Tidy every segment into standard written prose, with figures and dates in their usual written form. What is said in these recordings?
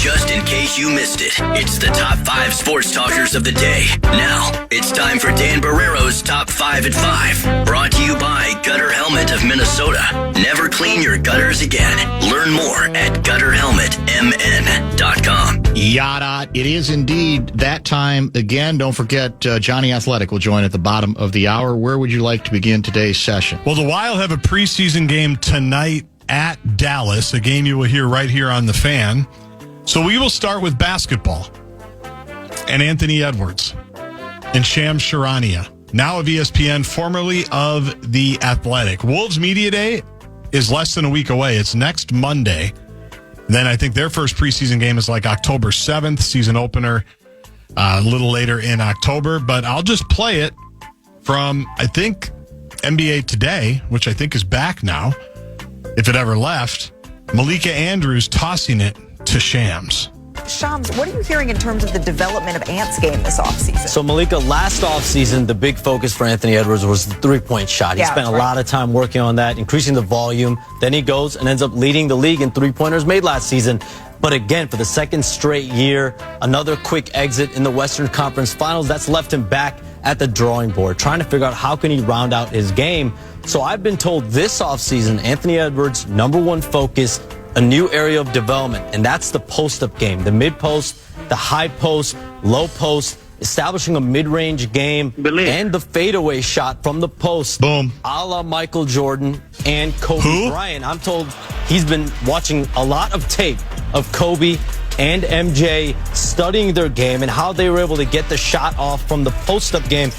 Just in case you missed it, it's the top 5 sports talkers of the day. Now, it's time for Dan Barrero's Top 5 at 5. Brought to you by Gutter Helmet of Minnesota. Never clean your gutters again. Learn more at gutterhelmetmn.com. Yada. It is indeed that time again. Don't forget, Jonny Athletic will join at the bottom of the hour. Where would you like to begin today's session? Well, the Wild have a preseason game tonight at Dallas, a game you will hear right here on the Fan. So we will start with basketball and Anthony Edwards and Shams Charania, now of ESPN, formerly of The Athletic. Wolves Media Day is less than a week away. It's next Monday. Then I think their first preseason game is like October 7th, season opener a little later in October. But I'll just play it from, I think, NBA Today, which I think is back now, if it ever left. Malika Andrews tossing it to Shams. Shams, what are you hearing in terms of the development of Ant's game this offseason? So, Malika, last offseason, the big focus for Anthony Edwards was the three-point shot. He spent a lot of time working on that, increasing the volume. Then he goes and ends up leading the league in three-pointers made last season. But again, for the second straight year, another quick exit in the Western Conference Finals. That's left him back at the drawing board, trying to figure out how can he round out his game. So I've been told this offseason, Anthony Edwards' number one focus, a new area of development, and that's the post-up game, the mid-post, the high post, low post, establishing a mid-range game, and the fadeaway shot from the post. Boom. A la Michael Jordan and Kobe Bryant. I'm told he's been watching a lot of tape of Kobe and MJ studying their game and how they were able to get the shot off from the post-up game.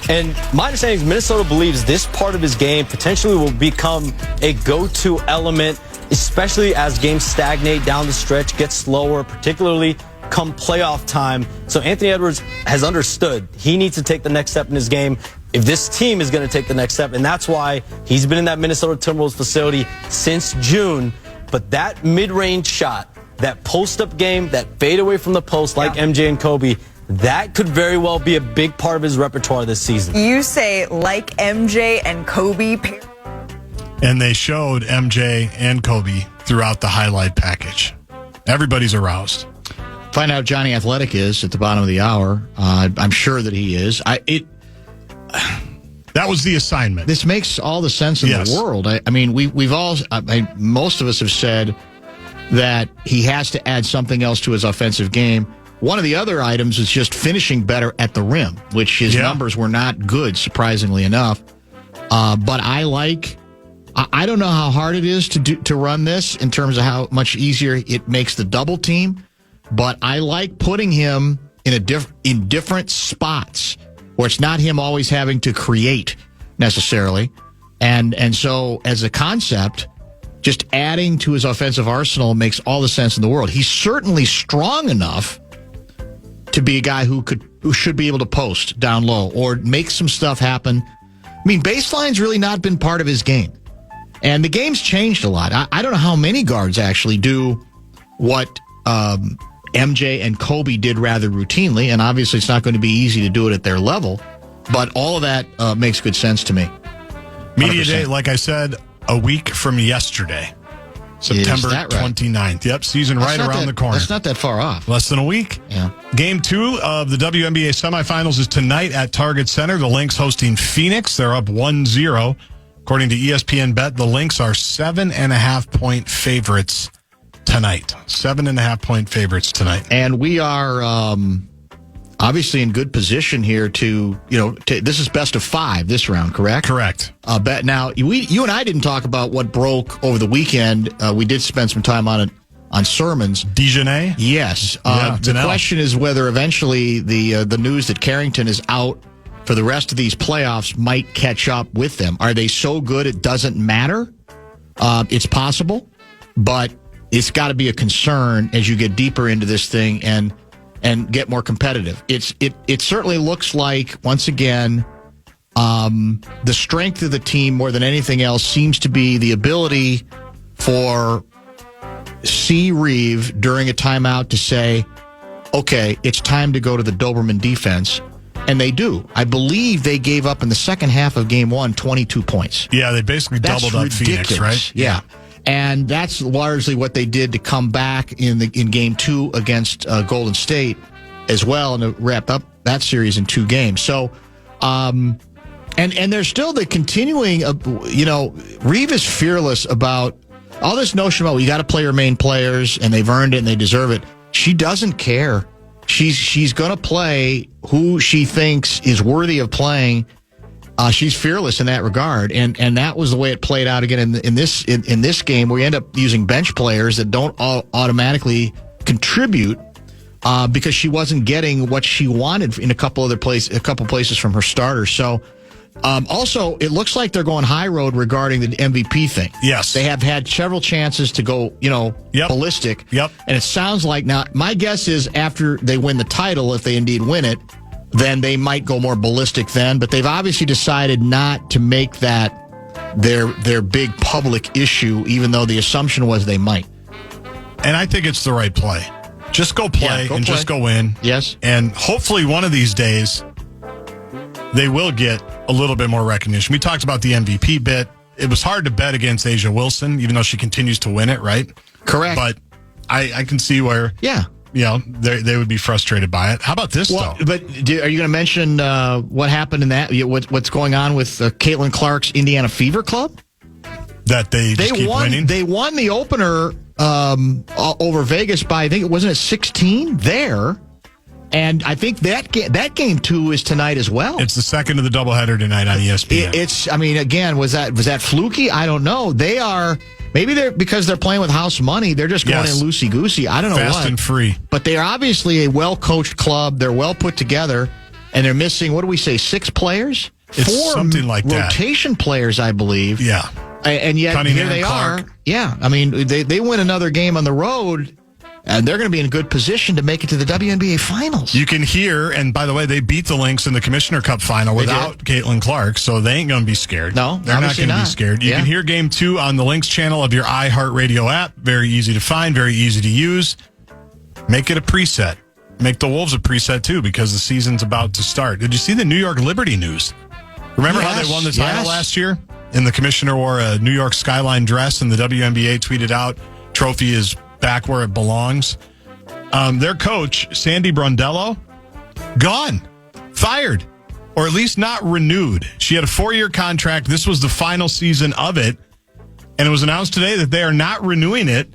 And my understanding is Minnesota believes this part of his game potentially will become a go-to element, especially as games stagnate down the stretch, get slower, particularly come playoff time. So Anthony Edwards has understood he needs to take the next step in his game if this team is going to take the next step. And that's why he's been in that Minnesota Timberwolves facility since June. But that mid-range shot, that post-up game, that fade away from the post like MJ and Kobe, that could very well be a big part of his repertoire this season. You say like MJ and Kobe. And they showed MJ and Kobe throughout the highlight package. Everybody's aroused. Find out Jonny Athletic is at the bottom of the hour. I'm sure that he is. That was the assignment. This makes all the sense in the world. I mean, we've all, most of us have said that he has to add something else to his offensive game. One of the other items is just finishing better at the rim, which his numbers were not good, surprisingly enough. But I don't know how hard it is to run this in terms of how much easier it makes the double team, but I like putting him in different spots where it's not him always having to create necessarily. And so as a concept, just adding to his offensive arsenal makes all the sense in the world. He's certainly strong enough to be a guy who should be able to post down low or make some stuff happen. I mean, baseline's really not been part of his game. And the game's changed a lot. I don't know how many guards actually do what MJ and Kobe did rather routinely, and obviously it's not going to be easy to do it at their level, but all of that makes good sense to me. 100%. Media Day, like I said, a week from yesterday, September 29th. Yep, season right around the corner. That's not that far off. Less than a week. Yeah. Game 2 of the WNBA semifinals is tonight at Target Center. The Lynx hosting Phoenix. They're up 1-0. According to ESPN Bet, the Lynx are 7.5-point favorites tonight. 7.5-point favorites tonight. And we are obviously in good position here this is best of 5 this round, correct? Correct. Bet now, you and I didn't talk about what broke over the weekend. We did spend some time on it on sermons. Dejanay? Yes. The question is whether eventually the news that Carrington is out for the rest of these playoffs might catch up with them. Are they so good it doesn't matter? It's possible, but it's got to be a concern as you get deeper into this thing and get more competitive. It certainly looks like, once again, the strength of the team more than anything else seems to be the ability for C. Reeve during a timeout to say, okay, it's time to go to the Doberman defense. And they do. I believe they gave up in the second half of game 1 22 points. Yeah, they basically doubled up Phoenix, right? Yeah. And that's largely what they did to come back in game 2 against Golden State as well, and to wrap up that series in 2 games. So, and there's still the continuing, Reeve is fearless about all this notion about, you got to play your main players, and they've earned it and they deserve it. She doesn't care. She's going to play who she thinks is worthy of playing. She's fearless in that regard, and that was the way it played out again in this game, where we end up using bench players that don't automatically contribute because she wasn't getting what she wanted in a couple places from her starters. So, also, it looks like they're going high road regarding the MVP thing. Yes, they have had several chances to go, ballistic. Yep, and it sounds like now. My guess is after they win the title, if they indeed win it, then they might go more ballistic then. But they've obviously decided not to make that their big public issue, even though the assumption was they might. And I think it's the right play. Just go play just go in. Yes. And hopefully one of these days they will get a little bit more recognition. We talked about the MVP bit. It was hard to bet against A'ja Wilson, even though she continues to win it, right? Correct. But I can see where... Yeah. They would be frustrated by it. How about this, though? But are you going to mention what happened in that? What's going on with Caitlin Clark's Indiana Fever Club? That they just keep winning? They won the opener over Vegas by, I think it wasn't 16 there. And I think that game 2 is tonight as well. It's the second of the doubleheader tonight on ESPN. Was that fluky? I don't know. Maybe because they're playing with house money, they're just going in loosey-goosey. I don't know Fast and free. But they are obviously a well-coached club. They're well put together, and they're missing, 6 players? It's 4 something like rotation players, I believe. Yeah. And yet, here they are. Yeah. I mean, they win another game on the road, and they're going to be in a good position to make it to the WNBA Finals. You can hear, and by the way, they beat the Lynx in the Commissioner Cup final without Caitlin Clark, so they ain't going to be scared. No, they're not going to be scared. You can hear Game 2 on the Lynx channel of your iHeartRadio app. Very easy to find, very easy to use. Make it a preset. Make the Wolves a preset, too, because the season's about to start. Did you see the New York Liberty news? Remember how they won the title last year? And the Commissioner wore a New York Skyline dress, and the WNBA tweeted out, trophy is back where it belongs. Their coach, Sandy Brondello, gone, fired, or at least not renewed. She had a 4-year contract. This was the final season of it, and it was announced today that they are not renewing it.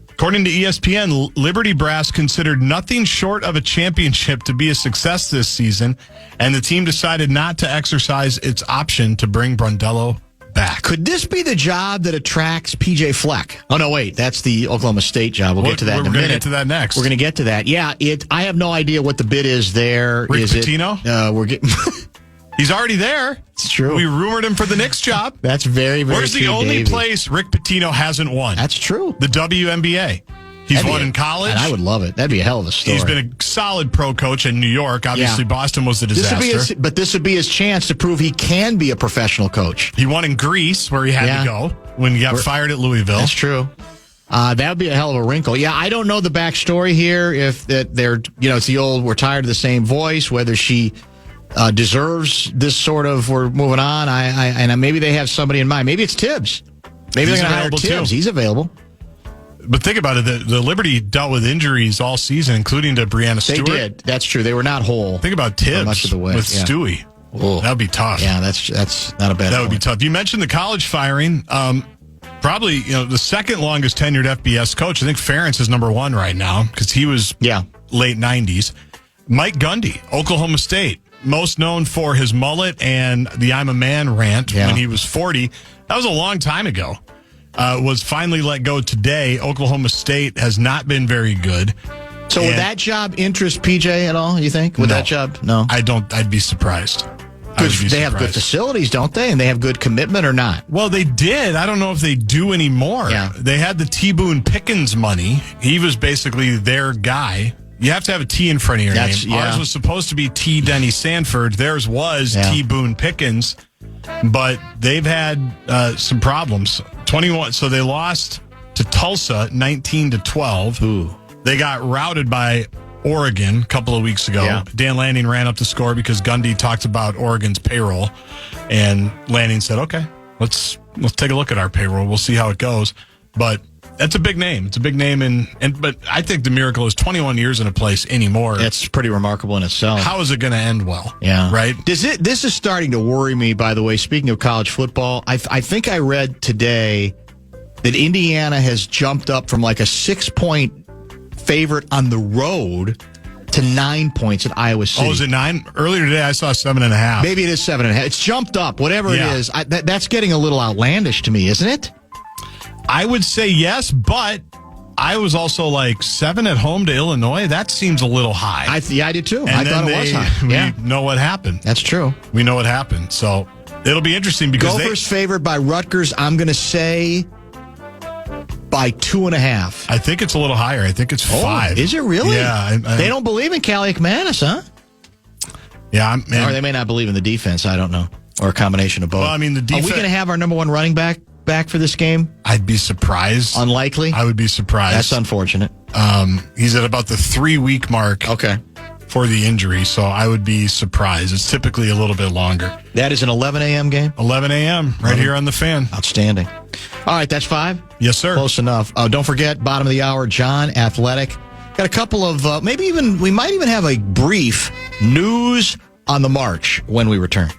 According to ESPN, Liberty Brass considered nothing short of a championship to be a success this season, and the team decided not to exercise its option to bring Brondello back. Could this be the job that attracts PJ Fleck? Oh, no, wait. That's the Oklahoma State job. We'll get to that in a minute. We're going to get to that next. We're going to get to that. Yeah, I have no idea what the bid is there. Rick Pitino? We're getting... He's already there. It's true. We rumored him for the Knicks job. That's very, very Where's the only place Rick Pitino hasn't won? That's true. The WNBA. He's won in college. And I would love it. That'd be a hell of a story. He's been a solid pro coach in New York. Obviously, Boston was a disaster. But this would be his chance to prove he can be a professional coach. He won in Greece, where he had to go when he got fired at Louisville. That's true. That would be a hell of a wrinkle. Yeah, I don't know the backstory here. If that they're, it's the old, we're tired of the same voice, whether she deserves this sort of, we're moving on. And maybe they have somebody in mind. Maybe it's Tibbs. Maybe they're going to hire Tibbs. He's available. But think about it. The Liberty dealt with injuries all season, including to Breanna Stewart. They did. That's true. They were not whole. Think about Tibbs much of the way. with Stewie. That would be tough. Yeah, that's not a bad That would be tough. You mentioned the college firing. Probably, the second longest tenured FBS coach. I think Ferentz is number 1 right now because he was late 90s. Mike Gundy, Oklahoma State. Most known for his mullet and the I'm a man rant when he was 40. That was a long time ago. Was finally let go today. Oklahoma State has not been very good. So would that job interest PJ at all, you think? Would that job? No. I don't. I'd be surprised. They have good facilities, don't they? And they have good commitment or not? Well, they did. I don't know if they do anymore. Yeah. They had the T. Boone Pickens money. He was basically their guy. You have to have a T in front of your name. Yeah. Ours was supposed to be T. Denny Sanford. Theirs was T. Boone Pickens. But they've had some problems. 21. So they lost to Tulsa 19-12. Ooh. They got routed by Oregon a couple of weeks ago. Yeah. Dan Lanning ran up the score because Gundy talked about Oregon's payroll, and Lanning said, "Okay, let's take a look at our payroll. We'll see how it goes." But that's a big name. It's a big name, but I think the miracle is 21 years in a place anymore. It's pretty remarkable in itself. How is it going to end well? Yeah. Right? This is starting to worry me, by the way. Speaking of college football, I think I read today that Indiana has jumped up from like a 6-point favorite on the road to 9 points at Iowa City. Oh, is it 9? Earlier today, I saw 7.5. Maybe it is 7.5. It's jumped up, whatever it is. That's getting a little outlandish to me, isn't it? I would say yes, but I was also like 7 at home to Illinois. That seems a little high. I did too. And I thought it was high. We know what happened. That's true. We know what happened. So it'll be interesting because Gophers favored by Rutgers, I'm going to say by 2.5. I think it's a little higher. I think it's 5. Is it really? Yeah. They don't believe in Callie McManus, huh? Yeah. Or they may not believe in the defense. I don't know. Or a combination of both. Well, I mean, the defense. Are we going to have our number one running back for this game? I'd be surprised. Unlikely? I would be surprised. That's unfortunate. He's at about the 3-week mark for the injury, so I would be surprised. It's typically a little bit longer. That is an 11 a.m. game? 11 a.m. right here on the Fan. Outstanding. All right, that's 5? Yes, sir. Close enough. Don't forget, bottom of the hour, Jonny Athletic. Got a couple of, we might even have a brief news on the march when we return.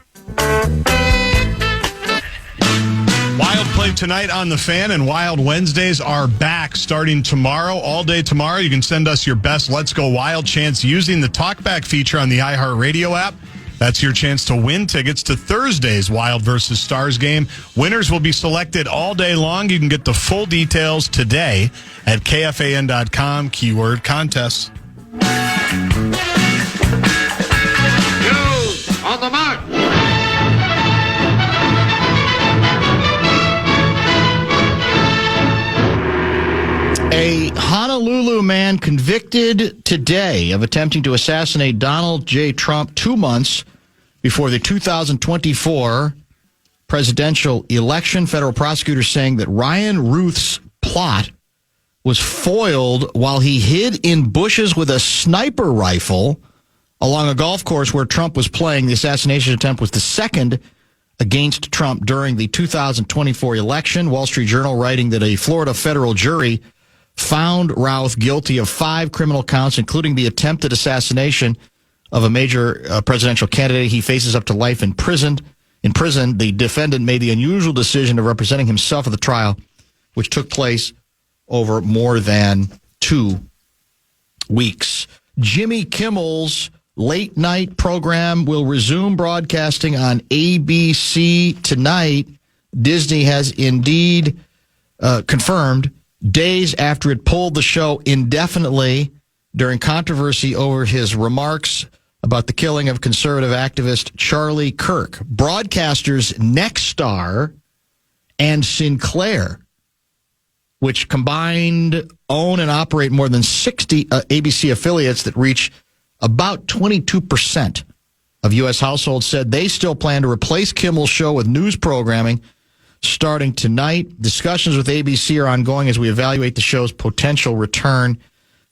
Wild play tonight on the Fan, and Wild Wednesdays are back starting tomorrow. All day tomorrow, you can send us your best Let's Go Wild chance using the talkback feature on the iHeartRadio app. That's your chance to win tickets to Thursday's Wild versus Stars game. Winners will be selected all day long. You can get the full details today at KFAN.com, keyword contest. News on the march. A Honolulu man convicted today of attempting to assassinate Donald J. Trump 2 months before the 2024 presidential election. Federal prosecutors saying that Ryan Ruth's plot was foiled while he hid in bushes with a sniper rifle along a golf course where Trump was playing. The assassination attempt was the second against Trump during the 2024 election. Wall Street Journal writing that a Florida federal jury found Routh guilty of 5 criminal counts, including the attempted assassination of a major presidential candidate. He faces up to life in prison. The defendant made the unusual decision of representing himself at the trial, which took place over more than 2 weeks. Jimmy Kimmel's late night program will resume broadcasting on ABC tonight. Disney has indeed confirmed, days after it pulled the show indefinitely during controversy over his remarks about the killing of conservative activist Charlie Kirk. Broadcasters Nexstar and Sinclair, which combined own and operate more than 60 ABC affiliates that reach about 22% of U.S. households, said they still plan to replace Kimmel's show with news programming starting tonight. Discussions with ABC are ongoing as we evaluate the show's potential return,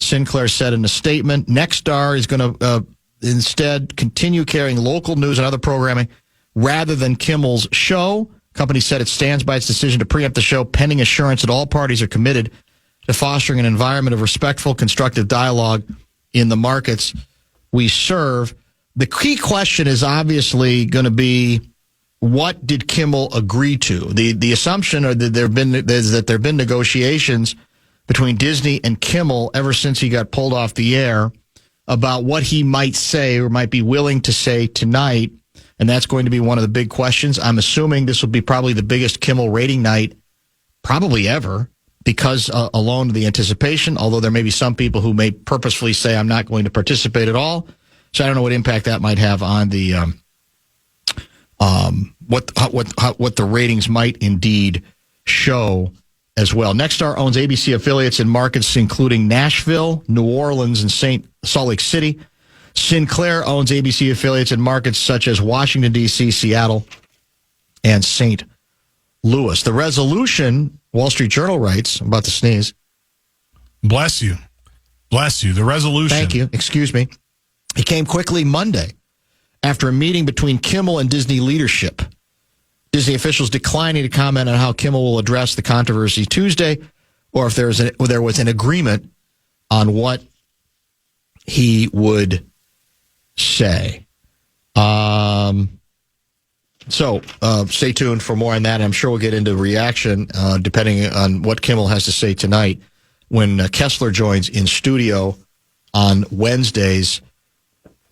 Sinclair said in a statement. Nexstar is going to instead continue carrying local news and other programming rather than Kimmel's show. The company said it stands by its decision to preempt the show pending assurance that all parties are committed to fostering an environment of respectful, constructive dialogue in the markets we serve. The key question is obviously going to be, what did Kimmel agree to? The assumption is that there have been negotiations between Disney and Kimmel ever since he got pulled off the air about what he might say or might be willing to say tonight, and that's going to be one of the big questions. I'm assuming this will be probably the biggest Kimmel rating night probably ever, because alone the anticipation, although there may be some people who may purposefully say I'm not going to participate at all. So I don't know what impact that might have on the what the ratings might indeed show as well. Nexstar owns ABC affiliates in markets including Nashville, New Orleans, and Salt Lake City. Sinclair owns ABC affiliates in markets such as Washington, D.C., Seattle, and St. Louis. The resolution, Wall Street Journal writes, I'm about to sneeze. Bless you. Bless you. The resolution. Thank you. Excuse me. It came quickly Monday after a meeting between Kimmel and Disney leadership. Disney officials declining to comment on how Kimmel will address the controversy Tuesday. or if there was an agreement on what he would say. So stay tuned for more on that. I'm sure we'll get into reaction depending on what Kimmel has to say tonight when Kessler joins in studio on Wednesday's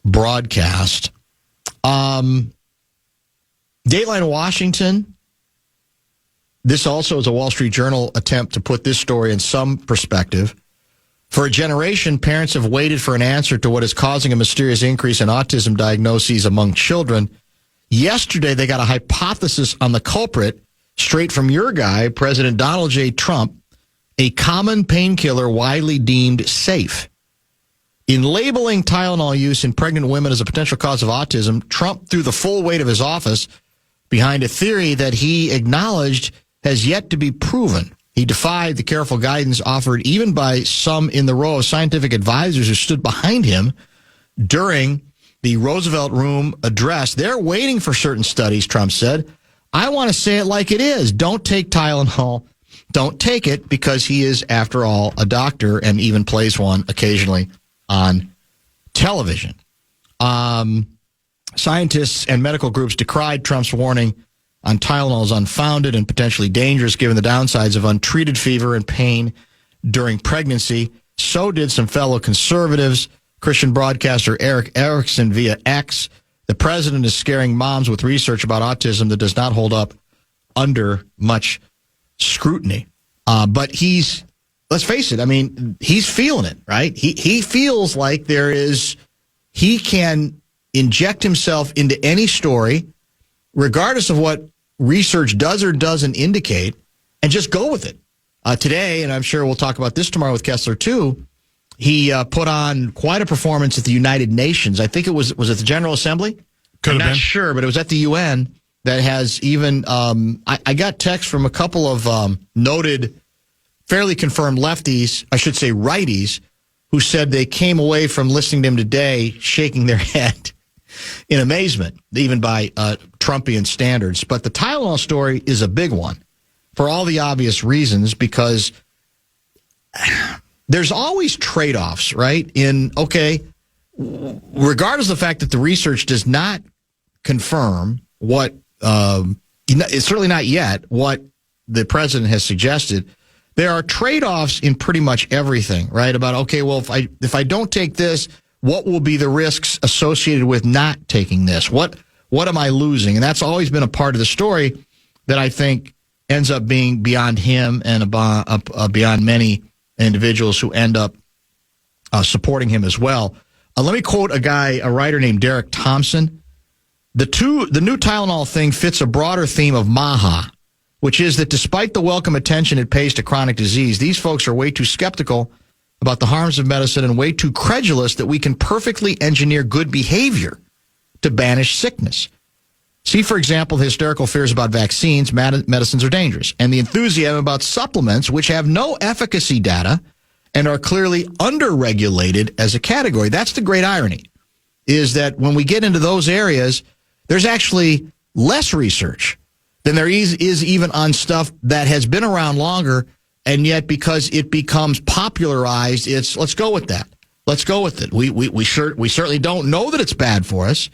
broadcast. Dateline Washington. This also is a Wall Street Journal attempt to put this story in some perspective. For a generation, parents have waited for an answer to what is causing a mysterious increase in autism diagnoses among children. Yesterday, they got a hypothesis on the culprit straight from your guy, President Donald J. Trump, a common painkiller widely deemed safe. In labeling Tylenol use in pregnant women as a potential cause of autism, Trump threw the full weight of his office behind a theory that he acknowledged has yet to be proven. He defied the careful guidance offered even by some in the row of scientific advisors who stood behind him during the Roosevelt Room address. They're waiting for certain studies, Trump said. I want to say it like it is. Don't take Tylenol. Don't take it, because he is, after all, a doctor and even plays one occasionally on television. Scientists and medical groups decried Trump's warning on Tylenol as unfounded and potentially dangerous given the downsides of untreated fever and pain during pregnancy. So did some fellow conservatives. Christian broadcaster Eric Erickson via X. The president is scaring moms with research about autism that does not hold up under much scrutiny. But let's face it, I mean, he's feeling it, right? He feels like he can inject himself into any story, regardless of what research does or doesn't indicate, and just go with it. Today, and I'm sure we'll talk about this tomorrow with Kessler too, he put on quite a performance at the United Nations. I think it was it the General Assembly? I'm not sure, but it was at the UN that has even, I got text from a couple of noted, fairly confirmed lefties, I should say righties, who said they came away from listening to him today shaking their head in amazement, even by Trumpian standards. But the Tylenol story is a big one for all the obvious reasons, because there's always trade-offs, right? Regardless of the fact that the research does not confirm what, it's certainly not yet, what the president has suggested, there are trade-offs in pretty much everything, right? About, okay, well, if I don't take this, what will be the risks associated with not taking this? What am I losing? And that's always been a part of the story that I think ends up being beyond him and beyond many individuals who end up supporting him as well. Let me quote a writer named Derek Thompson. The new Tylenol thing fits a broader theme of MAHA, which is that despite the welcome attention it pays to chronic disease, these folks are way too skeptical about the harms of medicine and way too credulous that we can perfectly engineer good behavior to banish sickness. See, for example, the hysterical fears about vaccines, medicines are dangerous, and the enthusiasm about supplements, which have no efficacy data and are clearly underregulated as a category. That's the great irony, is that when we get into those areas, there's actually less research than there is even on stuff that has been around longer, and yet because it becomes popularized, let's go with that. Let's go with it. We certainly don't know that it's bad for us.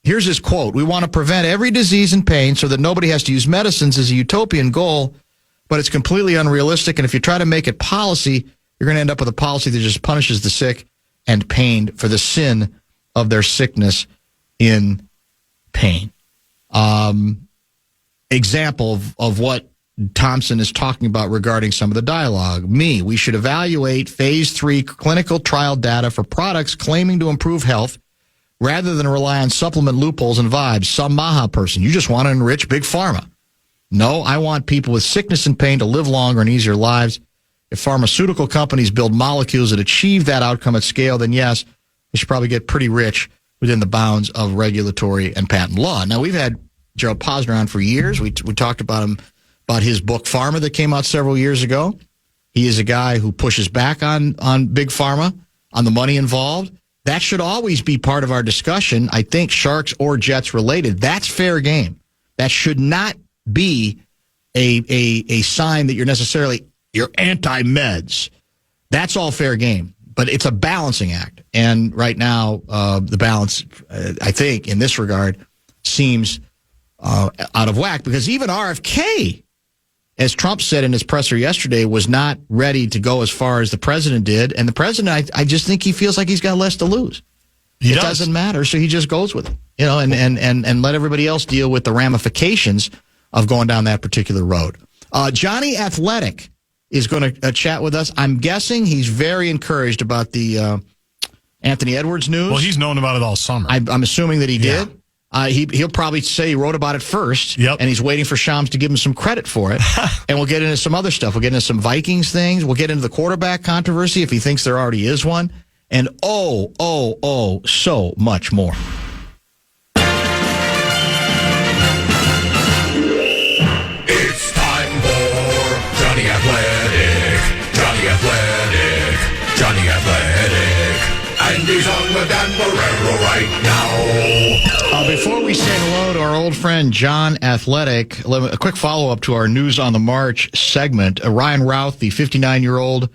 Here's his quote. We want to prevent every disease and pain so that nobody has to use medicines as a utopian goal, but it's completely unrealistic. And if you try to make it policy, you're going to end up with a policy that just punishes the sick and pained for the sin of their sickness in pain. Example of what Thompson is talking about regarding some of the dialogue. We should evaluate phase 3 clinical trial data for products claiming to improve health rather than rely on supplement loopholes and vibes. Some MAHA person, you just want to enrich big pharma. No, I want people with sickness and pain to live longer and easier lives. If pharmaceutical companies build molecules that achieve that outcome at scale, then yes, they should probably get pretty rich within the bounds of regulatory and patent law. Now, we've had Gerald Posner on for years. We talked about him, about his book Pharma that came out several years ago. He is a guy who pushes back on big pharma, on the money involved. That should always be part of our discussion. I think Sharks or Jets related. That's fair game. That should not be a sign that you're necessarily you're anti-meds. That's all fair game, but it's a balancing act. And right now, the balance, I think, in this regard, seems out of whack because even RFK, as Trump said in his presser yesterday, was not ready to go as far as the president did. And the president, I just think he feels like he's got less to lose. It doesn't matter, so he just goes with it, and let everybody else deal with the ramifications of going down that particular road. Jonny Athletic is going to chat with us. I'm guessing he's very encouraged about the Anthony Edwards news. Well, he's known about it all summer. I'm assuming that he did. He'll probably say he wrote about it first, and he's waiting for Shams to give him some credit for it. And we'll get into some other stuff. We'll get into some Vikings things. We'll get into the quarterback controversy if he thinks there already is one. And so much more. It's time for Jonny Athletic, Jonny Athletic, Jonny Athletic. And he's on with Dan Barrero right now. Before we say hello to our old friend John Athletic, a quick follow-up to our News on the March segment. Ryan Routh, the 59-year-old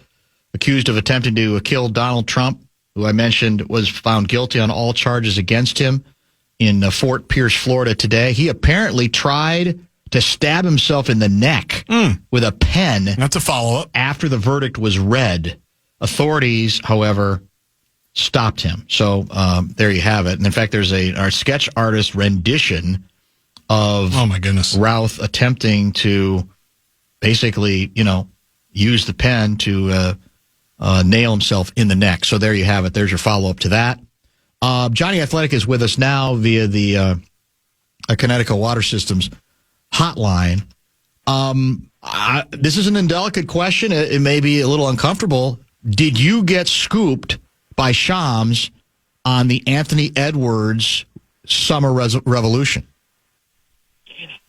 accused of attempting to kill Donald Trump, who I mentioned was found guilty on all charges against him in Fort Pierce, Florida today. He apparently tried to stab himself in the neck with a pen. That's a follow-up. After the verdict was read. Authorities, however, stopped him. So there you have it. And in fact, there's our sketch artist rendition of Routh attempting to basically, use the pen to nail himself in the neck. So there you have it. There's your follow-up to that. Jonny Athletic is with us now via the Connecticut Water Systems hotline. This is an indelicate question. It may be a little uncomfortable. Did you get scooped by Shams on the Anthony Edwards summer revolution?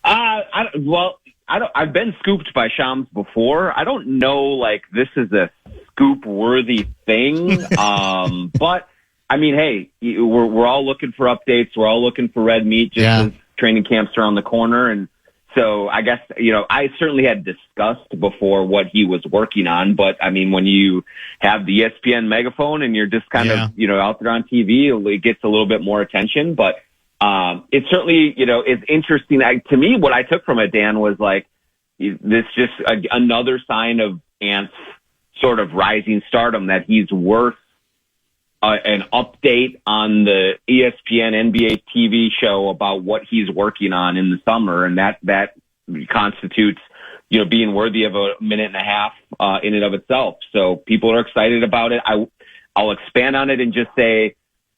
I've been scooped by Shams before. I don't know, this is a scoop-worthy thing. But, I mean, hey, we're all looking for updates. We're all looking for red meat just as training camp's around the corner. And so I guess, I certainly had discussed before what he was working on. But, I mean, when you have the ESPN megaphone and you're just kind of, out there on TV, it gets a little bit more attention. But it certainly, is interesting. To me, what I took from it, Dan, was this just another sign of Ant's sort of rising stardom, that he's worth an update on the ESPN NBA TV show about what he's working on in the summer. And that constitutes, being worthy of a minute and a half in and of itself. So people are excited about it. I'll expand on it and just say,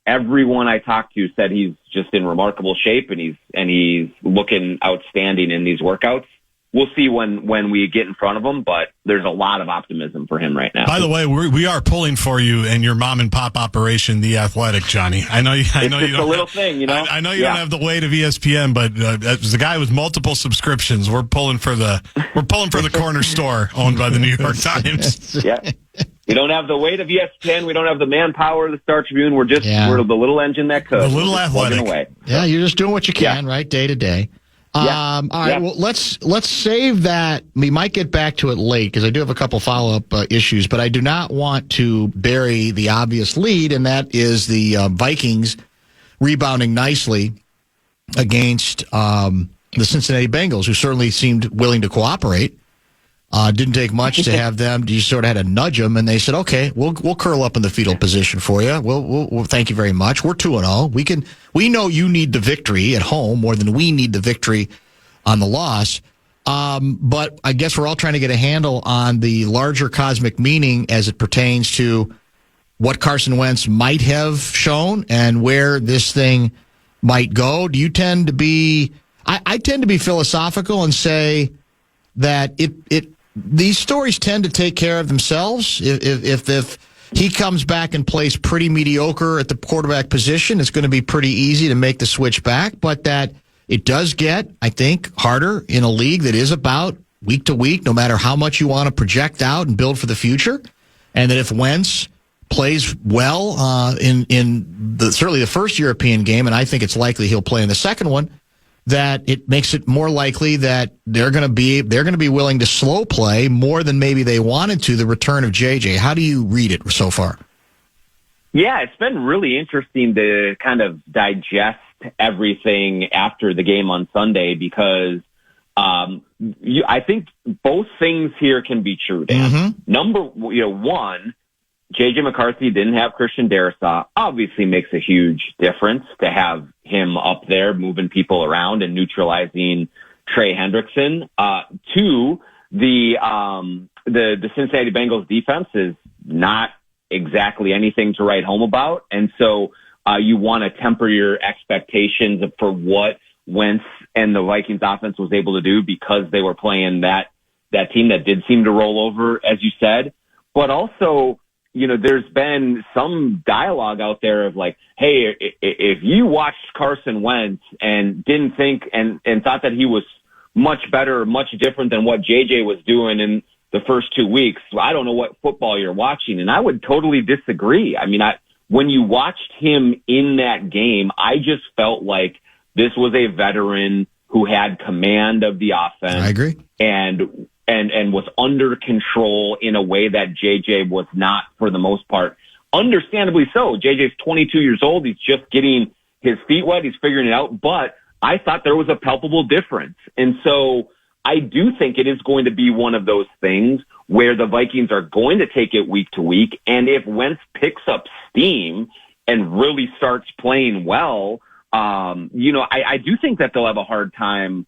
everyone I talked to said he's just in remarkable shape and he's looking outstanding in these workouts. We'll see when we get in front of him, but there's a lot of optimism for him right now. By the way, we are pulling for you and your mom and pop operation, The Athletic, Jonny. I know you it's don't a little thing, I know you don't have the weight of ESPN, but as a guy with multiple subscriptions, we're pulling for the corner store owned by the New York Times. Yeah. We don't have the weight of ESPN. We don't have the manpower of the Star Tribune. We're the little engine that could. The little Athletic. Away. Yeah, you're just doing what you can, right, day to day. All right, well, let's save that. We might get back to it late because I do have a couple follow-up issues, but I do not want to bury the obvious lead, and that is the Vikings rebounding nicely against the Cincinnati Bengals, who certainly seemed willing to cooperate. Didn't take much to have them. You sort of had to nudge them, and they said, "Okay, we'll curl up in the fetal position for you. We'll thank you very much. We're 2-0. We know you need the victory at home more than we need the victory on the loss. But I guess we're all trying to get a handle on the larger cosmic meaning as it pertains to what Carson Wentz might have shown and where this thing might go. Do you tend to be? I tend to be philosophical and say that these stories tend to take care of themselves. If he comes back and plays pretty mediocre at the quarterback position, it's going to be pretty easy to make the switch back. But that it does get, I think, harder in a league that is about week to week, no matter how much you want to project out and build for the future. And that if Wentz plays well in certainly the first European game, and I think it's likely he'll play in the second one, that it makes it more likely that they're going to be willing to slow play more than maybe they wanted to the return of JJ. How do you read it so far? Yeah, it's been really interesting to kind of digest everything after the game on Sunday because I think both things here can be true, Dan. Number one, J.J. McCarthy didn't have Christian Darrisaw. Obviously makes a huge difference to have him up there moving people around and neutralizing Trey Hendrickson. Two, the Cincinnati Bengals defense is not exactly anything to write home about. And so you want to temper your expectations for what Wentz and the Vikings offense was able to do because they were playing that team that did seem to roll over, as you said. But also, there's been some dialogue out there of like, hey, if you watched Carson Wentz and didn't think and thought that he was much better, much different than what JJ was doing in the first 2 weeks, I don't know what football you're watching. And I would totally disagree. I mean, when you watched him in that game, I just felt like this was a veteran who had command of the offense. I agree. And was under control in a way that JJ was not for the most part. Understandably so. JJ's 22 years old. He's just getting his feet wet. He's figuring it out. But I thought there was a palpable difference. And so I do think it is going to be one of those things where the Vikings are going to take it week to week. And if Wentz picks up steam and really starts playing well, I do think that they'll have a hard time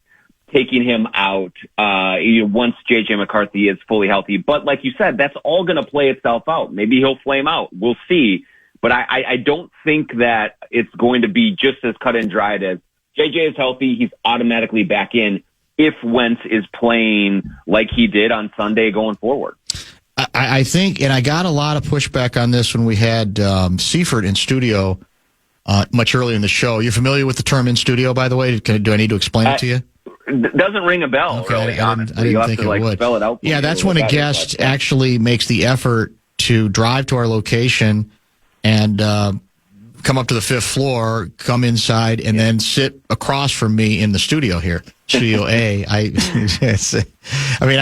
taking him out once J.J. McCarthy is fully healthy. But like you said, that's all going to play itself out. Maybe he'll flame out. We'll see. But I don't think that it's going to be just as cut and dried as J.J. is healthy. He's automatically back in if Wentz is playing like he did on Sunday going forward. I think, and I got a lot of pushback on this when we had Seifert in studio much earlier in the show. You're familiar with the term in studio, by the way? Do I need to explain it to you? It doesn't ring a bell, okay, really, I honestly. didn't think it would. Spell it out yeah, that's when a guest actually makes the effort to drive to our location and come up to the 5th floor, come inside, and then sit across from me in the studio here, Studio A.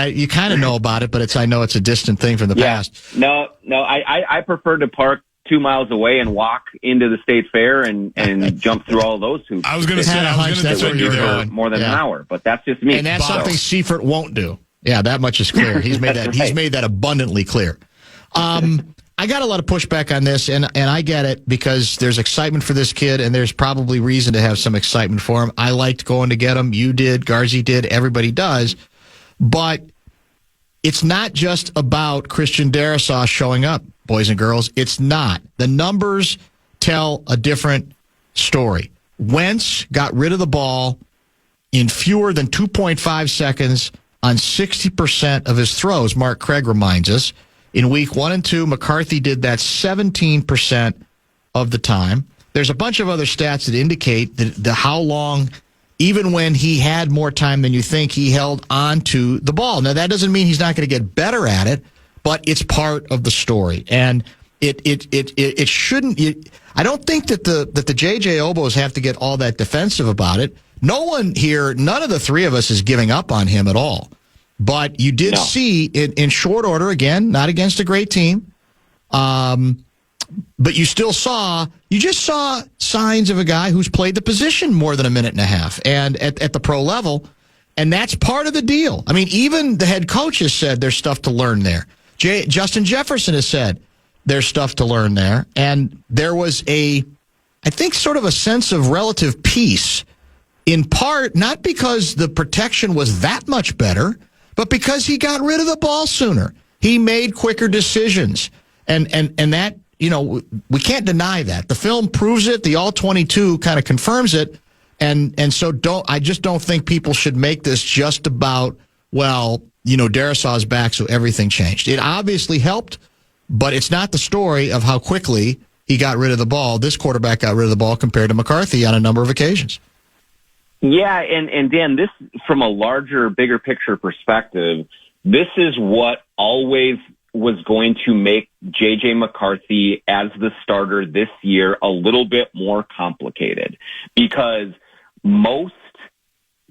You kind of know about it, but I know it's a distant thing from the past. No, I prefer to park 2 miles away and walk into the State Fair and jump through all those hoops. I was going to say, that's what you're doing. More than an hour, but that's just me. And that's something Seifert won't do. Yeah, that much is clear. He's made that. Right. He's made that abundantly clear. I got a lot of pushback on this, and I get it because there's excitement for this kid, and there's probably reason to have some excitement for him. I liked going to get him. You did. Gaardsy did. Everybody does. But it's not just about Christian Darrisaw showing up, boys and girls. It's not. The numbers tell a different story. Wentz got rid of the ball in fewer than 2.5 seconds on 60% of his throws, Mark Craig reminds us. In week 1 and 2, McCarthy did that 17% of the time. There's a bunch of other stats that indicate that how long, even when he had more time than you think, he held on to the ball. Now, that doesn't mean he's not going to get better at it, but it's part of the story. And it shouldn't. I don't think that the JJ Obos have to get all that defensive about it. No one here, none of the three of us is giving up on him at all. But you did see in short order, again, not against a great team, but you just saw signs of a guy who's played the position more than a minute and a half and at the pro level, and that's part of the deal. I mean, even the head coach has said there's stuff to learn there. Justin Jefferson has said there's stuff to learn there, and there was I think, sort of a sense of relative peace, in part not because the protection was that much better, but because he got rid of the ball sooner. He made quicker decisions. And that, we can't deny that. The film proves it. The All-22 kind of confirms it. And so I just don't think people should make this just about, Darrisaw's back, so everything changed. It obviously helped, but it's not the story of how quickly he got rid of the ball. This quarterback got rid of the ball compared to McCarthy on a number of occasions. Yeah, and Dan, this, from a larger, bigger picture perspective, this is what always was going to make J.J. McCarthy as the starter this year a little bit more complicated, because most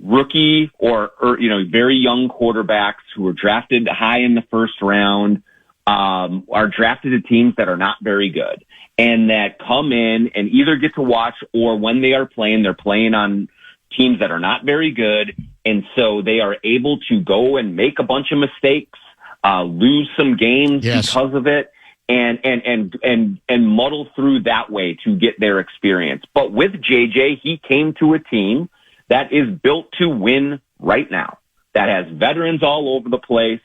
rookie or very young quarterbacks who are drafted high in the first round are drafted to teams that are not very good and that come in and either get to watch or when they are playing, they're playing on teams that are not very good. And so they are able to go and make a bunch of mistakes, lose some games because of it, and muddle through that way to get their experience. But with JJ, he came to a team that is built to win right now, that has veterans all over the place,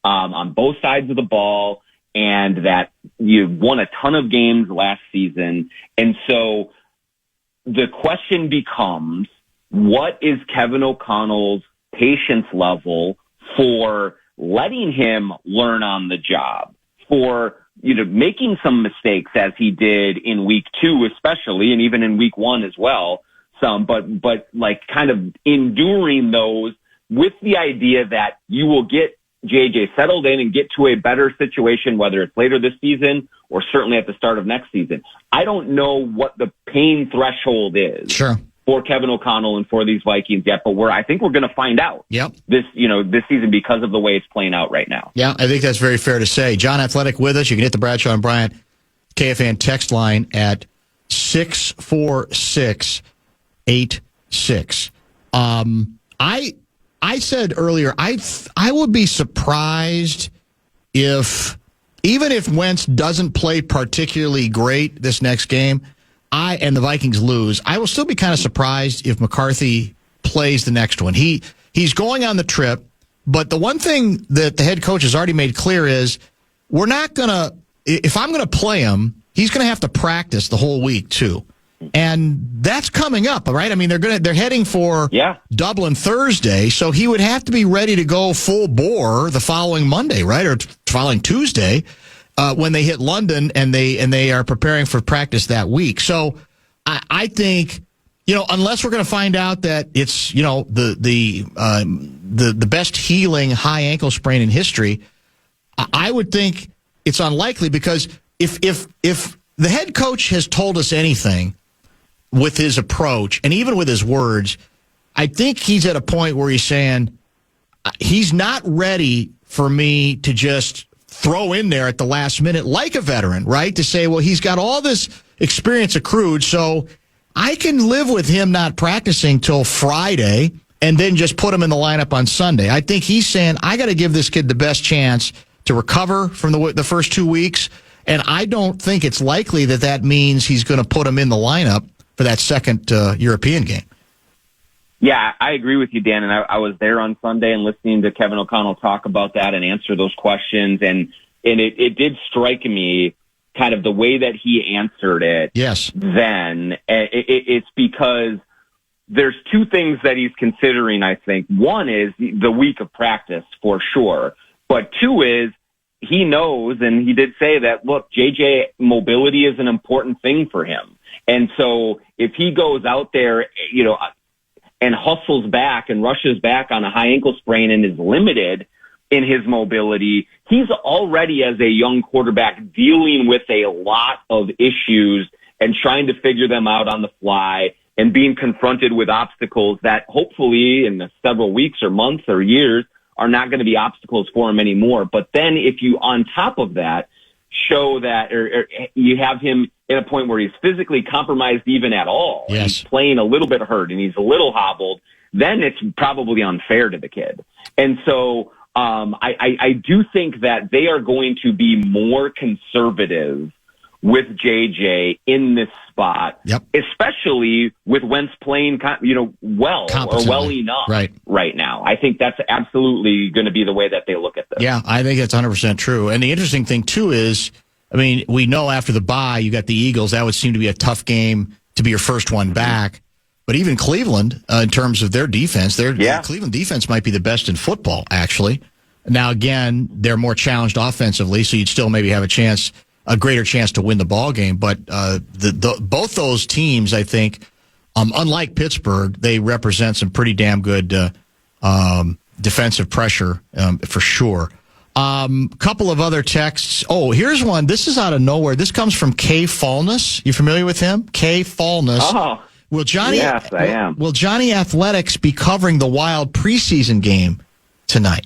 on both sides of the ball, and that you won a ton of games last season. And so the question becomes, what is Kevin O'Connell's patience level for letting him learn on the job, for making some mistakes as he did in week 2, especially, and even in week 1 as well, but like kind of enduring those with the idea that you will get JJ settled in and get to a better situation, whether it's later this season or certainly at the start of next season. I don't know what the pain threshold is for Kevin O'Connell and for these Vikings yet, but I think we're going to find out this season because of the way it's playing out right now. Yeah, I think that's very fair to say. Jonny Athletic with us. You can hit the Bradshaw and Bryant KFAN text line at 64686. I said earlier, I would be surprised if, even if Wentz doesn't play particularly great this next game, and the Vikings lose, I will still be kind of surprised if McCarthy plays the next one. He's going on the trip, but the one thing that the head coach has already made clear is we're not going to, if I'm going to play him, he's going to have to practice the whole week too. And that's coming up, right? I mean, they're heading for Dublin Thursday, so he would have to be ready to go full bore the following Monday, right, or following Tuesday when they hit London and they are preparing for practice that week. So I think unless we're going to find out that it's the best healing high ankle sprain in history, I would think it's unlikely because if the head coach has told us anything with his approach and even with his words, I think he's at a point where he's saying he's not ready for me to just throw in there at the last minute like a veteran, right? To say, well, he's got all this experience accrued, so I can live with him not practicing till Friday and then just put him in the lineup on Sunday. I think he's saying, I got to give this kid the best chance to recover from the first 2 weeks, and I don't think it's likely that means he's going to put him in the lineup for that second European game. Yeah, I agree with you, Dan. And I was there on Sunday and listening to Kevin O'Connell talk about that and answer those questions. And it did strike me kind of the way that he answered it. Yes. Then it's because there's two things that he's considering, I think. One is the week of practice for sure. But two is he knows, and he did say that, look, JJ mobility is an important thing for him. And so if he goes out there, and hustles back and rushes back on a high ankle sprain and is limited in his mobility, he's already, as a young quarterback, dealing with a lot of issues and trying to figure them out on the fly and being confronted with obstacles that hopefully in the several weeks or months or years are not going to be obstacles for him anymore. But then if you, on top of that, show that or you have him at a point where he's physically compromised even at all, yes, he's playing a little bit hurt and he's a little hobbled, then it's probably unfair to the kid. And so I do think that they are going to be more conservative with JJ in this spot, especially with Wentz playing, well or well enough right now. I think that's absolutely going to be the way that they look at this. Yeah, I think that's 100% true. And the interesting thing, too, is, I mean, we know after the bye, you got the Eagles. That would seem to be a tough game to be your first one back. But even Cleveland, in terms of their defense, Cleveland defense might be the best in football, actually. Now, again, they're more challenged offensively, so you'd still maybe have a greater chance to win the ball game. But both those teams, I think, unlike Pittsburgh, they represent some pretty damn good defensive pressure for sure. Couple of other texts. Oh, here's one. This is out of nowhere. This comes from K. Fallness. You familiar with him? K. Fallness. Will Jonny? Yes, I am. Will Jonny Athletics be covering the Wild preseason game tonight?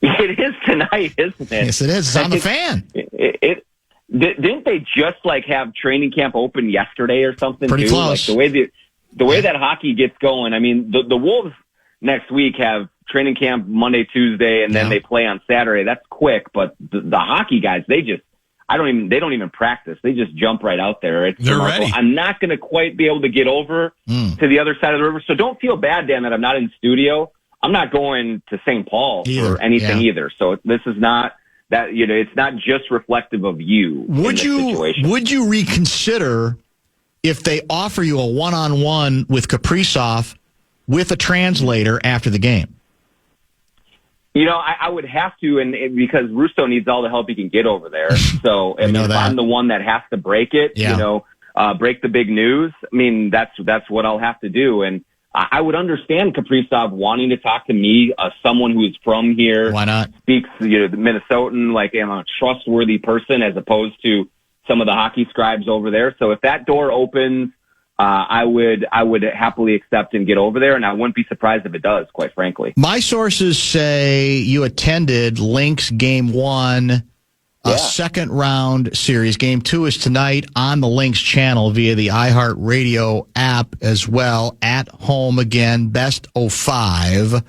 It is tonight, isn't it? Yes, it is. It's on the fan. Didn't they just have training camp open yesterday or something? Pretty too? close. Like the way that hockey gets going. I mean, the Wolves next week have training camp Monday, Tuesday, and then they play on Saturday. That's quick, but the hockey guys, they don't even practice. They just jump right out there. They're ready. I'm not going to quite be able to get over to the other side of the river. So don't feel bad, Dan, that I'm not in studio. I'm not going to St. Paul or anything either. So this is not that, it's not just reflective of you. Would you reconsider if they offer you a one-on-one with Kaprizov with a translator after the game? I would have to, and because Russo needs all the help he can get over there. So if I'm the one that has to break it, break the big news, I mean, that's what I'll have to do. And I would understand Kaprizov wanting to talk to me, someone who is from here. Why not? Speaks, the Minnesotan, I'm a trustworthy person as opposed to some of the hockey scribes over there. So if that door opens, I would happily accept and get over there, and I wouldn't be surprised if it does, quite frankly. My sources say you attended Lynx Game 1, a second-round series. Game 2 is tonight on the Lynx channel via the iHeartRadio app as well. At home again, best of 5.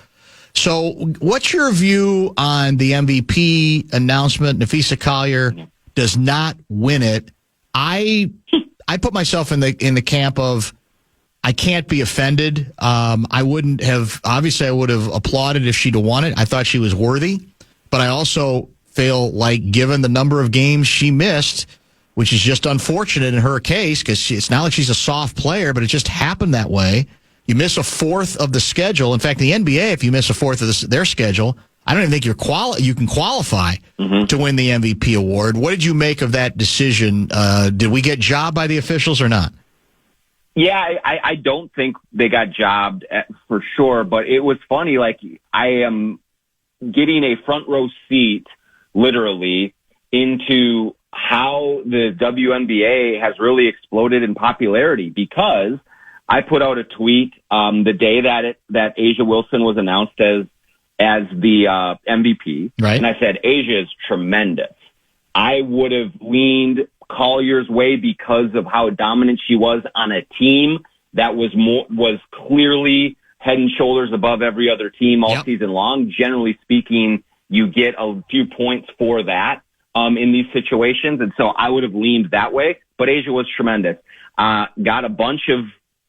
So what's your view on the MVP announcement? Nafisa Collier does not win it. I put myself in the camp of I can't be offended. I would have applauded if she'd have won it. I thought she was worthy, but I also feel like given the number of games she missed, which is just unfortunate in her case because it's not like she's a soft player, but it just happened that way. You miss a fourth of the schedule. In fact, the NBA, if you miss a fourth of their schedule, I don't even think you can qualify to win the MVP award. What did you make of that decision? Did we get jobbed by the officials or not? Yeah, I don't think they got jobbed for sure, but it was funny. I am getting a front row seat, literally, into how the WNBA has really exploded in popularity because I put out a tweet the day that A'ja Wilson was announced as the MVP. Right. And I said, A'ja is tremendous. I would have leaned Collier's way because of how dominant she was on a team that was clearly head and shoulders above every other team all season long. Generally speaking, you get a few points for that in these situations. And so I would have leaned that way. But A'ja was tremendous. Got a bunch of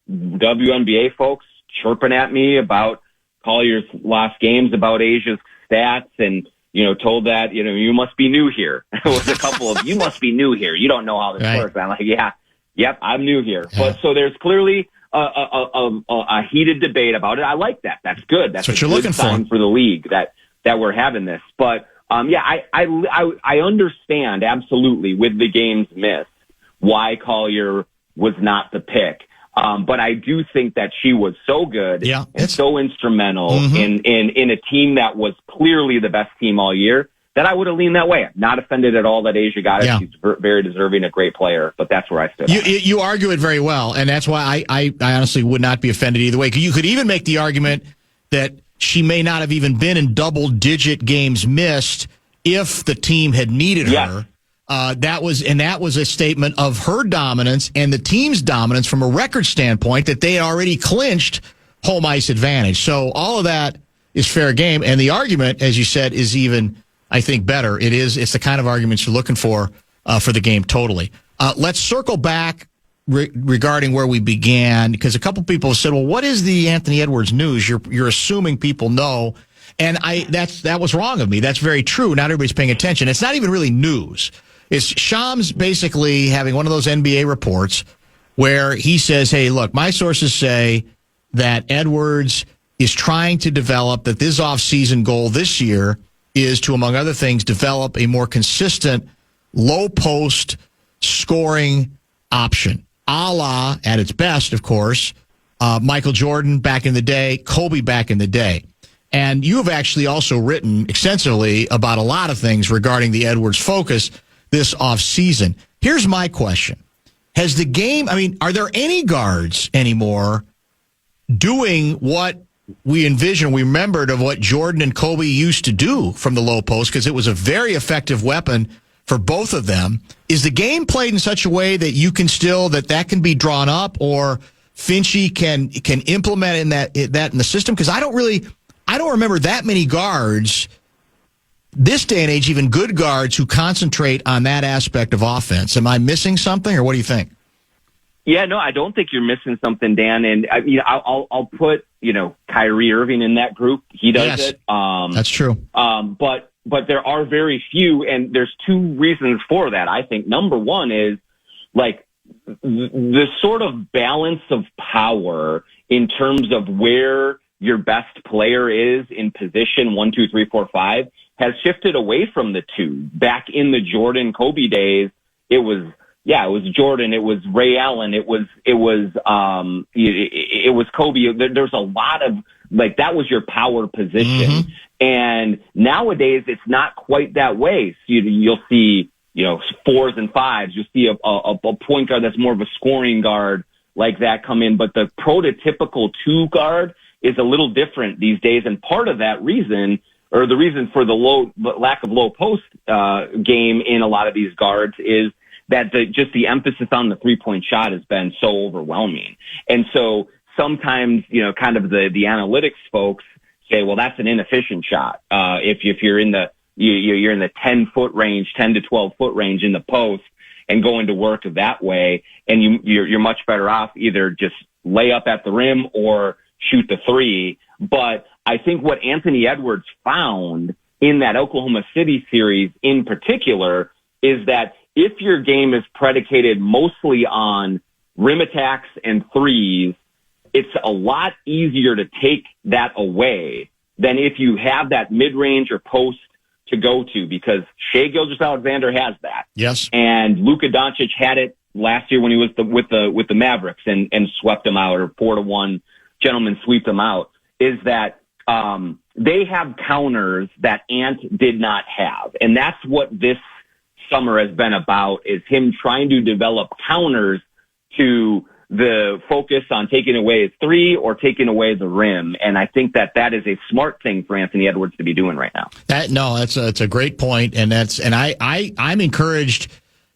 WNBA folks chirping at me about Collier's lost games, about A'ja's stats, and told that you must be new here. It was a couple of you must be new here. You don't know how this works. I'm like, yep, I'm new here. Yeah. But so there's clearly a heated debate about it. I like that. That's good. That's what a you're good looking sign for the league that we're having this. But I understand absolutely with the games missed why Collier was not the pick. But I do think that she was so good and so instrumental in a team that was clearly the best team all year that I would have leaned that way. Not offended at all that A'ja got it. Yeah. She's very deserving, a great player, but that's where I stood. You argue it very well, and that's why I honestly would not be offended either way. You could even make the argument that she may not have even been in double-digit games missed if the team had needed her. That was a statement of her dominance and the team's dominance from a record standpoint that they had already clinched home ice advantage. So all of that is fair game. And the argument, as you said, is even, I think, better. It's the kind of arguments you're looking for the game totally. Let's circle back regarding where we began, because a couple people have said, well, what is the Anthony Edwards news? You're assuming people know. And that was wrong of me. That's very true. Not everybody's paying attention. It's not even really news. It's Shams basically having one of those NBA reports where he says, hey, look, my sources say that Edwards is trying to develop that this offseason goal this year is to, among other things, develop a more consistent low post scoring option. A la, at its best, of course, Michael Jordan back in the day, Kobe back in the day. And you have actually also written extensively about a lot of things regarding the Edwards focus this offseason. Here's my question. Has the game, I mean, are there any guards anymore doing what we envisioned, we remembered of what Jordan and Kobe used to do from the low post, because it was a very effective weapon for both of them? Is the game played in such a way that you can still, that can be drawn up, or Finchie can implement that in the system? Because I don't remember that many guards this day and age, even good guards, who concentrate on that aspect of offense. Am I missing something, or what do you think? Yeah, no, I don't think you're missing something, Dan. And I mean, I'll put, Kyrie Irving in that group. He does it. That's true. But there are very few, and there's two reasons for that. I think number one is like the sort of balance of power in terms of where your best player is in position 1, 2, 3, 4, 5 has shifted away from the two. Back in the Jordan Kobe days, it was Jordan, it was Ray Allen, it was Kobe. There's a lot of like, that was your power position. Mm-hmm. And nowadays it's not quite that way. So you'll see, 4s and 5s. You'll see a point guard that's more of a scoring guard like that come in. But the prototypical 2 guard is a little different these days. And part of that reason, or the reason for the lack of low post game in a lot of these guards, is that the emphasis on the 3-point shot has been so overwhelming. And so sometimes, kind of the analytics folks say, well, that's an inefficient shot. If you're in the, you're in the 10-foot range, 10 to 12-foot range in the post and going to work that way, and you're much better off either just lay up at the rim or shoot the 3. But I think what Anthony Edwards found in that Oklahoma City series in particular is that if your game is predicated mostly on rim attacks and 3s, it's a lot easier to take that away than if you have that mid-range or post to go to, because Shai Gilgeous-Alexander has that. Yes. And Luka Doncic had it last year when he was with the Mavericks and swept them out, or 4-1 gentlemen sweep them out, is that they have counters that Ant did not have. And that's what this summer has been about, is him trying to develop counters to the focus on taking away his 3 or taking away the rim. And I think that is a smart thing for Anthony Edwards to be doing right now. That's a great point. And I'm encouraged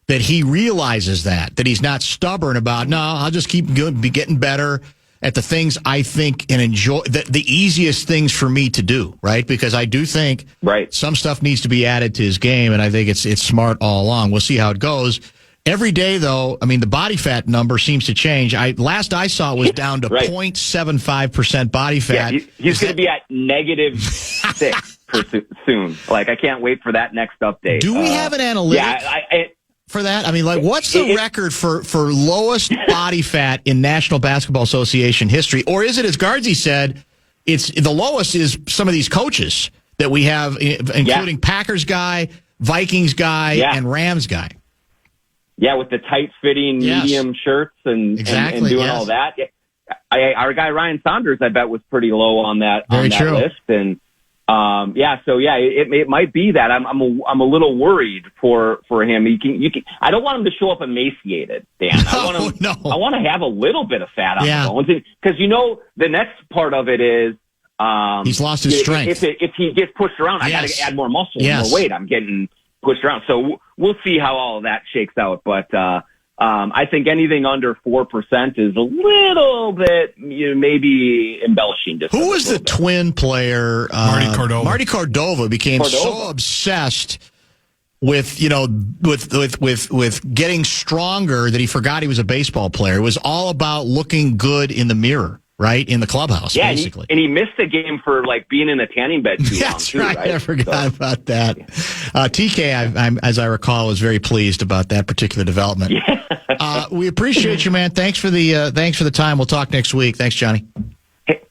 that he realizes that he's not stubborn about, no, I'll just keep be getting better at the things I think and enjoy, the easiest things for me to do, right? Because I do think some stuff needs to be added to his game, and I think it's smart all along. We'll see how it goes. Every day, though, I mean, the body fat number seems to change. Last I saw it was down to 0.75% body fat. Yeah, he's going to be at -6 soon. Like, I can't wait for that next update. Do we have an analytic for that? I mean, like, what's the record for lowest body fat in National Basketball Association history? Or is it, as Gaardsy said, it's the lowest is some of these coaches that we have, including Packers guy, Vikings guy, and Rams guy? Yeah, with the tight-fitting medium shirts and doing all that. Our guy Ryan Saunders, I bet, was pretty low on that list. And it might be that. I'm a little worried for him. You can. I don't want him to show up emaciated, Dan. I want to have a little bit of fat on the bones, because the next part of it is he's lost his strength. If he gets pushed around, I got to add more muscle, more weight. I'm getting pushed around. So we'll see how all of that shakes out. But I think anything under 4% is a little bit, maybe embellishing. Who was the twin player? Marty Cordova. Marty Cordova became so obsessed with getting stronger that he forgot he was a baseball player. It was all about looking good in the mirror. Right? In the clubhouse, basically. And he missed the game for being in a tanning bed too long. That's right. I forgot about that. TK, as I recall, was very pleased about that particular development. Yeah. We appreciate you, man. Thanks for the time. We'll talk next week. Thanks, Johnny.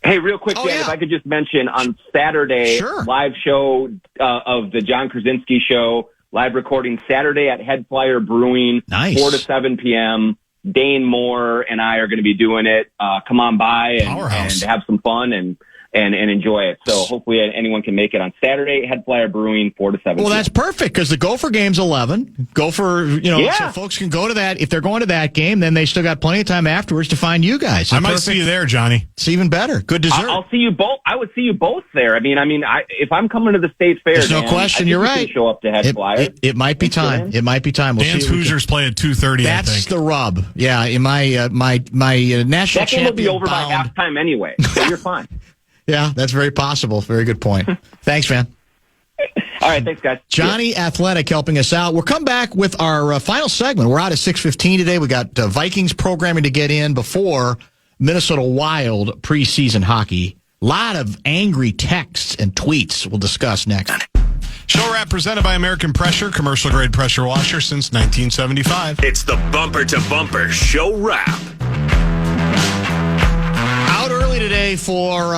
Hey, real quick, Dan, if I could just mention on Saturday, live show of the John Krasinski Show, live recording Saturday at Head Flyer Brewing, 4 to 7 p.m. Dane Moore and I are going to be doing it. Come on by and have some fun. And and enjoy it. So hopefully anyone can make it on Saturday. Head Flyer Brewing, 4 to 7. Well, that's perfect because the Gopher game's 11. Gopher, so folks can go to that. If they're going to that game, then they still got plenty of time afterwards to find you guys. I might see you there, Johnny. It's even better. Good dessert. I'll see you both. I would see you both there. I mean, if I'm coming to the State Fair, there's no question. You're right. Show up to Head Flyer. It might be time. It might be time. We'll Dan's see Hoosiers play at 2:30. That's I think. the rub. Yeah, in my national that game will be over bound. by halftime anyway, so you're fine. Yeah, that's very possible. Very good point. Thanks, man. All right, thanks, guys. Jonny Athletic helping us out. We'll come back with our final segment. We're out at 6:15 today. We got Vikings programming to get in before Minnesota Wild preseason hockey. A lot of angry texts and tweets we'll discuss next. Show wrap presented by American Pressure, commercial grade pressure washer since 1975. It's the Bumper to Bumper Show Wrap. Out early today for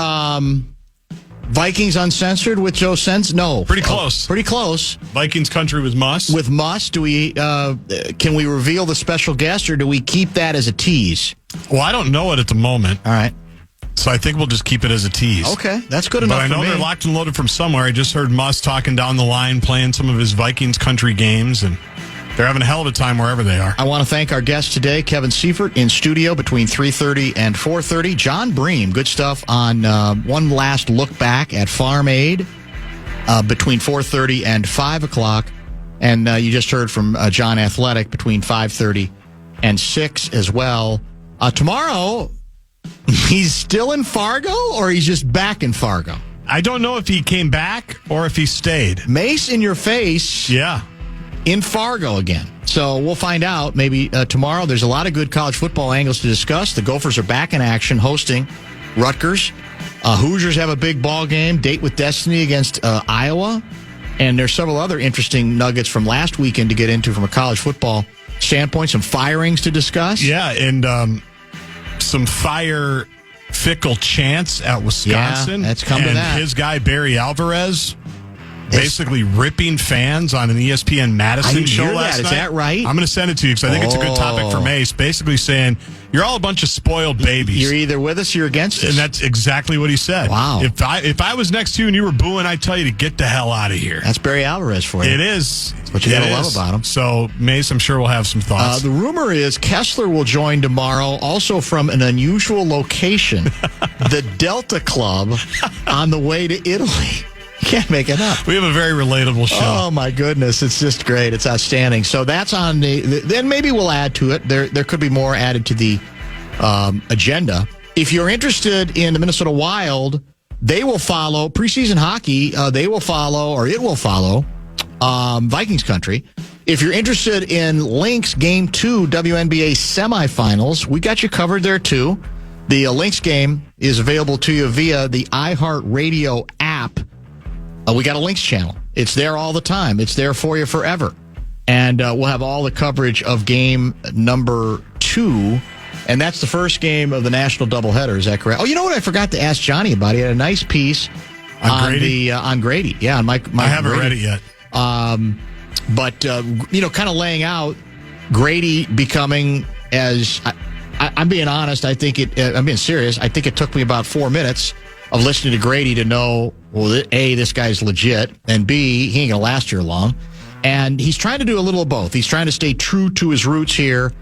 Vikings Uncensored with Joe Sens. No. Pretty close. Pretty close. Vikings country with Muss. With Muss, do we? Can we reveal the special guest, or do we keep that as a tease? Well, I don't know it at the moment. All right. So I think we'll just keep it as a tease. Okay, that's good enough. But I know for me. they're locked and loaded from somewhere. I just heard Muss talking down the line, playing some of his Vikings country games, and they're having a hell of a time wherever they are. I want to thank our guest today, Kevin Seifert, in studio between 3:30 and 4:30. John Bream, good stuff on one last look back at Farm Aid between 4:30 and 5 o'clock. And you just heard from John Athletic between 5:30 and 6 as well. Tomorrow, he's still in Fargo, or he's just back in Fargo? I don't know if he came back or if he stayed. Mace in your face. Yeah. In Fargo again. So we'll find out maybe tomorrow. There's a lot of good college football angles to discuss. The Gophers are back in action hosting Rutgers. Hoosiers have a big ball game, date with destiny against Iowa. And there's several other interesting nuggets from last weekend to get into from a college football standpoint. Some firings to discuss. Yeah, and some fickle chants at Wisconsin. Yeah, that's come to that. And his guy, Barry Alvarez, basically ripping fans on an ESPN Madison show last night. Is that right? I'm going to send it to you because I think it's a good topic for Mace. Basically saying, you're all a bunch of spoiled babies. You're either with us or you're against us. And that's exactly what he said. Wow. If I was next to you and you were booing, I'd tell you to get the hell out of here. That's Barry Alvarez for you. It is. That's what you got to love about him. So, Mace, I'm sure we'll have some thoughts. The rumor is Kessler will join tomorrow, also from an unusual location, the Delta Club, on the way to Italy. You can't make it up. We have a very relatable show. Oh, my goodness. It's just great. It's outstanding. So that's on then maybe we'll add to it. There could be more added to the agenda. If you're interested in the Minnesota Wild, they will follow preseason hockey. It will follow Vikings country. If you're interested in Lynx Game 2 WNBA semifinals, we got you covered there too. The Lynx game is available to you via the iHeartRadio app. We got a Lynx channel. It's there all the time. It's there for you forever. And we'll have all the coverage of game number 2. And that's the first game of the national doubleheader. Is that correct? Oh, you know what I forgot to ask Johnny about? He had a nice piece on Grady. On Grady. Yeah, on Mike I haven't read it yet. But kind of laying out Grady becoming as I'm being honest. I think I'm being serious. I think it took me about 4 minutes of listening to Grady to know, well, A, this guy's legit, and B, he ain't going to last here long. And he's trying to do a little of both. He's trying to stay true to his roots here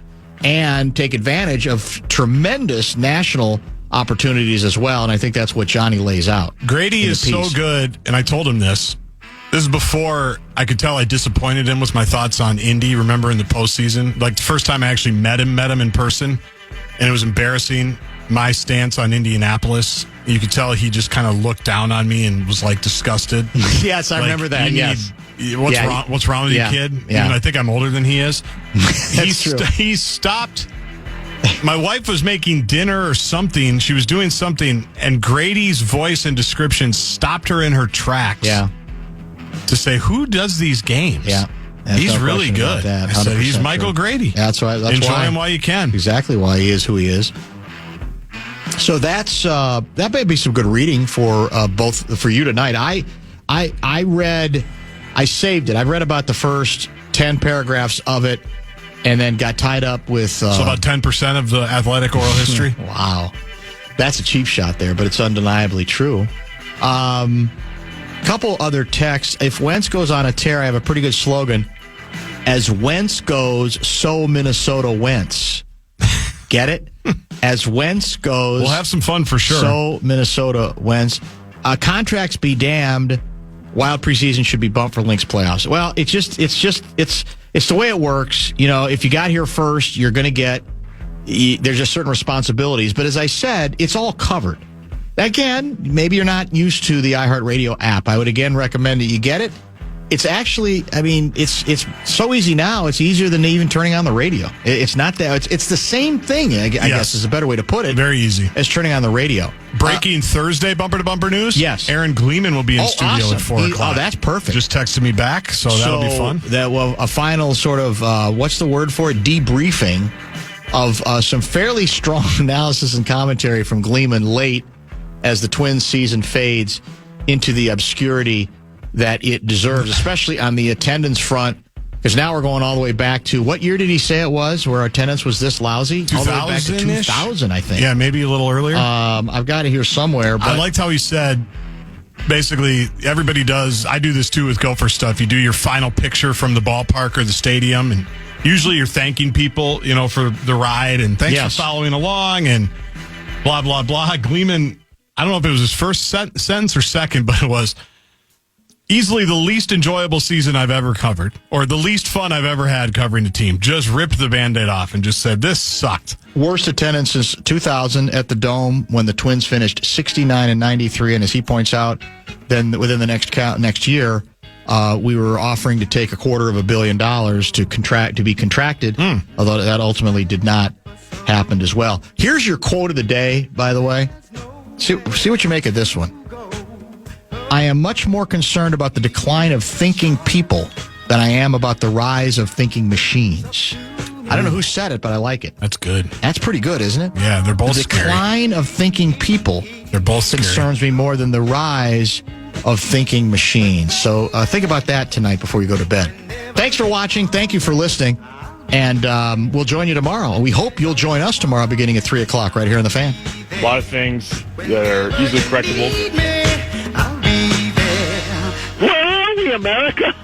and take advantage of tremendous national opportunities as well. And I think that's what Johnny lays out. Grady is so good, and I told him this. This is before I could tell I disappointed him with my thoughts on Indy, remember, in the postseason. Like, the first time I actually met him in person, and it was embarrassing. My stance on Indianapolis, you could tell he just kind of looked down on me and was like disgusted. Yes, I remember that. Yes. What's wrong with you, kid? Yeah. Even I think I'm older than he is. That's true. He stopped. My wife was making dinner or something. She was doing something, and Grady's voice and description stopped her in her tracks. Yeah. To say, who does these games? Yeah. He's really good. I said, he's Michael Grady. That's why. Enjoy him while you can. Exactly why he is who he is. So that may be some good reading for both for you tonight. I saved it. I read about the first 10 paragraphs of it, and then got tied up with. So about 10% of the Athletic oral history. Wow. That's a cheap shot there, but it's undeniably true. Couple other texts. If Wentz goes on a tear, I have a pretty good slogan. As Wentz goes, so Minnesota Wentz. Get it? As Wentz goes, we'll have some fun for sure. So Minnesota Wentz. Contracts be damned. Wild preseason should be bumped for Lynx playoffs. Well, it's the way it works. You know, if you got here first, you're going to get. There's just certain responsibilities. But as I said, it's all covered. Again, maybe you're not used to the iHeartRadio app. I would again recommend that you get it. It's actually, I mean, it's so easy now. It's easier than even turning on the radio. It's not that. It's the same thing, I guess is a better way to put it. Very easy. As turning on the radio. Breaking Thursday bumper-to-bumper news? Yes. Aaron Gleeman will be in studio awesome. at 4 o'clock. Oh, that's perfect. Just texted me back, so that'll be fun. A final sort of, what's the word for it? Debriefing of some fairly strong analysis and commentary from Gleeman late as the Twins season fades into the obscurity that it deserves, especially on the attendance front, because now we're going all the way back to, what year did he say it was where our attendance was this lousy? 2000-ish? All the way back to 2000, I think. Yeah, maybe a little earlier. I've got it here somewhere. But I liked how he said, basically, everybody does, I do this too with Gopher stuff, you do your final picture from the ballpark or the stadium, and usually you're thanking people, you know, for the ride, and thanks for following along, and blah, blah, blah. Gleeman, I don't know if it was his first sentence or second, but it was, easily the least enjoyable season I've ever covered, or the least fun I've ever had covering a team. Just ripped the Band-Aid off and just said, this sucked. Worst attendance since 2000 at the Dome when the Twins finished 69 and 93. And as he points out, then within the next year, we were offering to take $250 million to be contracted, although that ultimately did not happen as well. Here's your quote of the day, by the way. See what you make of this one. I am much more concerned about the decline of thinking people than I am about the rise of thinking machines. I don't know who said it, but I like it. That's good. That's pretty good, isn't it? Yeah, they're both the decline of thinking people they're both concerns me more than the rise of thinking machines. So think about that tonight before you go to bed. Thanks for watching. Thank you for listening. And we'll join you tomorrow. We hope you'll join us tomorrow beginning at 3 o'clock right here on The Fan. A lot of things that are easily correctable. Where are we, America?